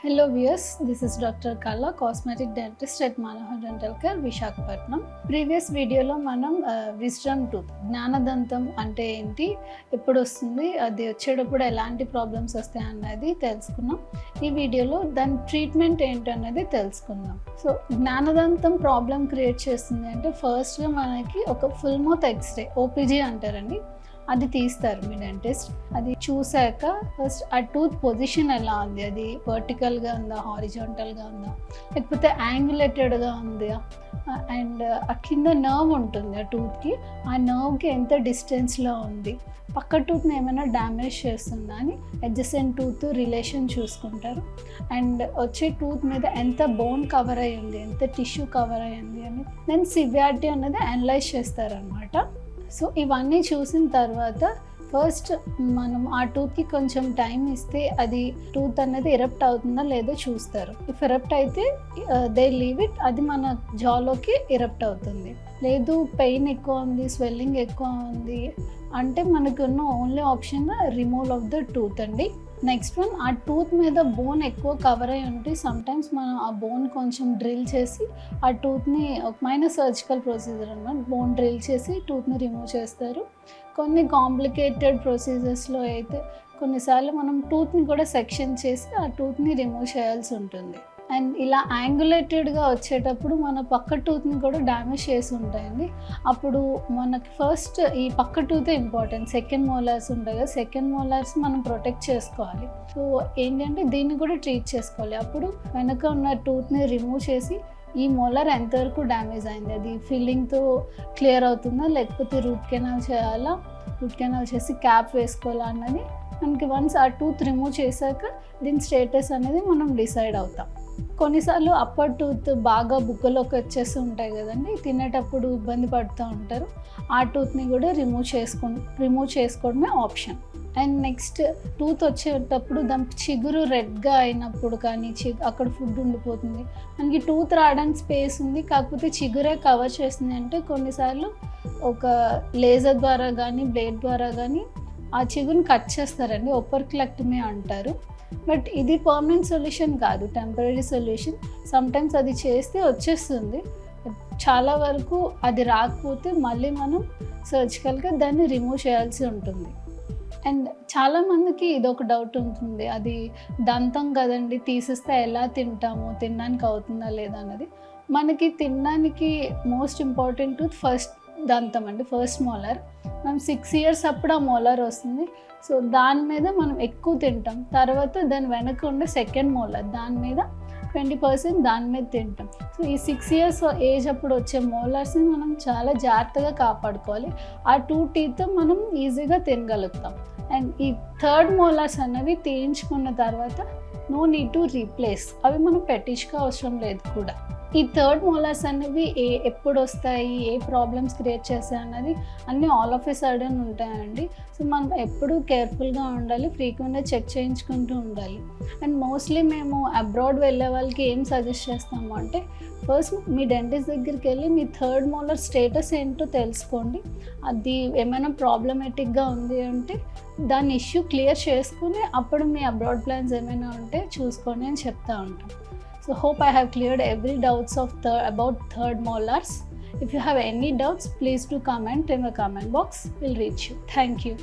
Hello viewers, this is Dr. Kala, cosmetic dentist at Manohar Dental Care, Visakhapatnam. Previous వీడియోలో మనం wisdom tooth జ్ఞానదంతం అంటే ఏంటి, ఎప్పుడు వస్తుంది, అది వచ్చేటప్పుడు ఎలాంటి ప్రాబ్లమ్స్ వస్తాయి అన్నది తెలుసుకున్నాం. ఈ వీడియోలో దాని ట్రీట్మెంట్ ఏంటన్నది తెలుసుకుందాం. సో జ్ఞానదంతం ప్రాబ్లం క్రియేట్ చేస్తుంది అంటే ఫస్ట్గా మనకి ఒక ఫుల్ మౌత్ ఎక్స్రే, ఓపీజీ అంటారండి, అది తీస్తారు మీ డెంటిస్ట్. అది చూసాక ఫస్ట్ ఆ టూత్ పొజిషన్ ఎలా ఉంది, అది వర్టికల్గా ఉందా, హారిజాంటల్గా ఉందా, లేకపోతే యాంగులేటెడ్గా ఉందా, అండ్ ఆ కింద నర్వ్ ఉంటుంది ఆ టూత్కి, ఆ నర్వ్కి ఎంత డిస్టెన్స్లో ఉంది, పక్క టూత్ని ఏమైనా డ్యామేజ్ చేస్తుందా అని అడ్జసెంట్ టూత్ రిలేషన్ చూసుకుంటారు. అండ్ వచ్చే టూత్ మీద ఎంత బోన్ కవర్ అయ్యింది, ఎంత టిష్యూ కవర్ అయ్యింది అని దెన్ సివియారిటీ అన్నది అనలైజ్ చేస్తారనమాట. సో ఇవన్నీ చూసిన తర్వాత ఫస్ట్ మనం ఆ టూత్కి కొంచెం టైం ఇస్తే అది టూత్ అనేది ఎరప్ట్ అవుతుందా లేదో చూస్తారు. ఇఫ్ ఎరప్ట్ అయితే దే లీవ్ ఇట్, అది మన జాలోకి ఎరప్ట్ అవుతుంది. లేదు పెయిన్ ఎక్కువ ఉంది, స్వెల్లింగ్ ఎక్కువ ఉంది అంటే మనకున్న only option removal of the tooth అండి. నెక్స్ట్ వన్, ఆ టూత్ మీద బోన్ ఎక్కువ కవర్ అయి ఉంటే సమ్టైమ్స్ మనం ఆ బోన్ కొంచెం డ్రిల్ చేసి ఆ టూత్ని ఒక మైనర్ సర్జికల్ ప్రొసీజర్ అన్నమాట, బోన్ డ్రిల్ చేసి టూత్ని రిమూవ్ చేస్తారు. కొన్ని కాంప్లికేటెడ్ ప్రొసీజర్స్లో అయితే కొన్నిసార్లు మనం టూత్ని కూడా సెక్షన్ చేసి ఆ టూత్ని రిమూవ్ చేయాల్సి ఉంటుంది. అండ్ ఇలా యాంగులేటెడ్గా వచ్చేటప్పుడు మన పక్క టూత్ని కూడా డ్యామేజ్ చేసి ఉంటాయండి. అప్పుడు మనకి ఫస్ట్ ఈ పక్క టూతే ఇంపార్టెంట్. సెకండ్ మోలార్స్ ఉంటాయి కదా, సెకండ్ మోలార్స్ మనం ప్రొటెక్ట్ చేసుకోవాలి. సో ఏంటంటే దీన్ని కూడా ట్రీట్ చేసుకోవాలి. అప్పుడు వెనక ఉన్న టూత్ని రిమూవ్ చేసి ఈ మోలార్ ఎంతవరకు డ్యామేజ్ అయింది, అది ఫిల్లింగ్తో క్లియర్ అవుతుందా లేకపోతే రూట్ కెనాల్ చేయాలా, రూట్ కెనాల్ చేసి క్యాప్ వేసుకోవాలా అన్నది మనకి వన్స్ ఆ టూత్ రిమూవ్ చేశాక దీని స్టేటస్ అనేది మనం డిసైడ్ అవుతాం. కొన్నిసార్లు అప్పర్ టూత్ బాగా బుగ్గలోకి వచ్చేసి ఉంటాయి కదండి, తినేటప్పుడు ఇబ్బంది పడుతూ ఉంటారు. ఆ టూత్ని కూడా రిమూవ్ చేసుకోవడమే ఆప్షన్. అండ్ నెక్స్ట్ టూత్ వచ్చేటప్పుడు దాని చిగురు రెడ్గా అయినప్పుడు కానీ అక్కడ ఫుడ్ ఉండిపోతుంది, మనకి టూత్ రావడానికి స్పేస్ ఉంది కాకపోతే చిగురే కవర్ చేస్తుంది అంటే కొన్నిసార్లు ఒక లేజర్ ద్వారా కానీ బ్లేడ్ ద్వారా కానీ ఆ చిగురుని కట్ చేస్తారండి, ఓపర్క్లెక్టమీ అంటారు. బట్ ఇది పర్మనెంట్ సొల్యూషన్ కాదు, టెంపరీ సొల్యూషన్. సమ్టైమ్స్ అది చేస్తే వచ్చేస్తుంది, చాలా వరకు అది రాకపోతే మళ్ళీ మనం సర్జికల్గా దాన్ని రిమూవ్ చేయాల్సి ఉంటుంది. అండ్ చాలామందికి ఇదొక డౌట్ ఉంటుంది, అది దంతం కదండి తీసేస్తే ఎలా తింటాము, తినడానికి అవుతుందా లేదా అన్నది. మనకి తినడానికి మోస్ట్ ఇంపార్టెంట్ టూత్ ఫస్ట్ దంతం అండి, ఫస్ట్ మోలార్. మనం 6 years అప్పుడు ఆ మోలార్ వస్తుంది. సో దాని మీద మనం ఎక్కువ తింటాం. తర్వాత దాని వెనక ఉండే సెకండ్ మోలార్, దాని మీద 20% దాని మీద తింటాం. సో ఈ 6 years ఏజ్ అప్పుడు వచ్చే మోలార్స్ని మనం చాలా జాగ్రత్తగా కాపాడుకోవాలి. ఆ 2 teeth మనం ఈజీగా తినగలుగుతాం. అండ్ ఈ థర్డ్ మోలార్స్ అనేవి తీయించుకున్న తర్వాత నో నీడ్ టు రీప్లేస్, అవి మనం పెట్టించుకో అవసరం లేదు కూడా. ఈ థర్డ్ మోలార్స్ అనేవి ఎప్పుడు వస్తాయి, ఏ ప్రాబ్లమ్స్ క్రియేట్ చేస్తాయి అన్నది అన్నీ ఆల్ ఆఫ్ ఎ సడన్ ఉంటాయండి. సో మనం ఎప్పుడు కేర్ఫుల్గా ఉండాలి, ఫ్రీక్వెంట్గా చెక్ చేయించుకుంటూ ఉండాలి. అండ్ మోస్ట్లీ మేము అబ్రాడ్ వెళ్ళే వాళ్ళకి ఏం సజెస్ట్ చేస్తాము అంటే ఫస్ట్ మీ డెంటిస్ట్ దగ్గరికి వెళ్ళి మీ థర్డ్ మోలార్ స్టేటస్ ఏంటో తెలుసుకోండి. అది ఏమైనా ప్రాబ్లమేటిక్గా ఉంది అంటే దాని ఇష్యూ క్లియర్ చేసుకుని అప్పుడు మీ అబ్రాడ్ ప్లాన్స్ ఏమైనా ఉంటే చూసుకోండి అని చెప్తా ఉంటాం. So hope I have cleared every doubts about third molars. If you have any doubts, please do comment in the comment box. We'll reach you. Thank you.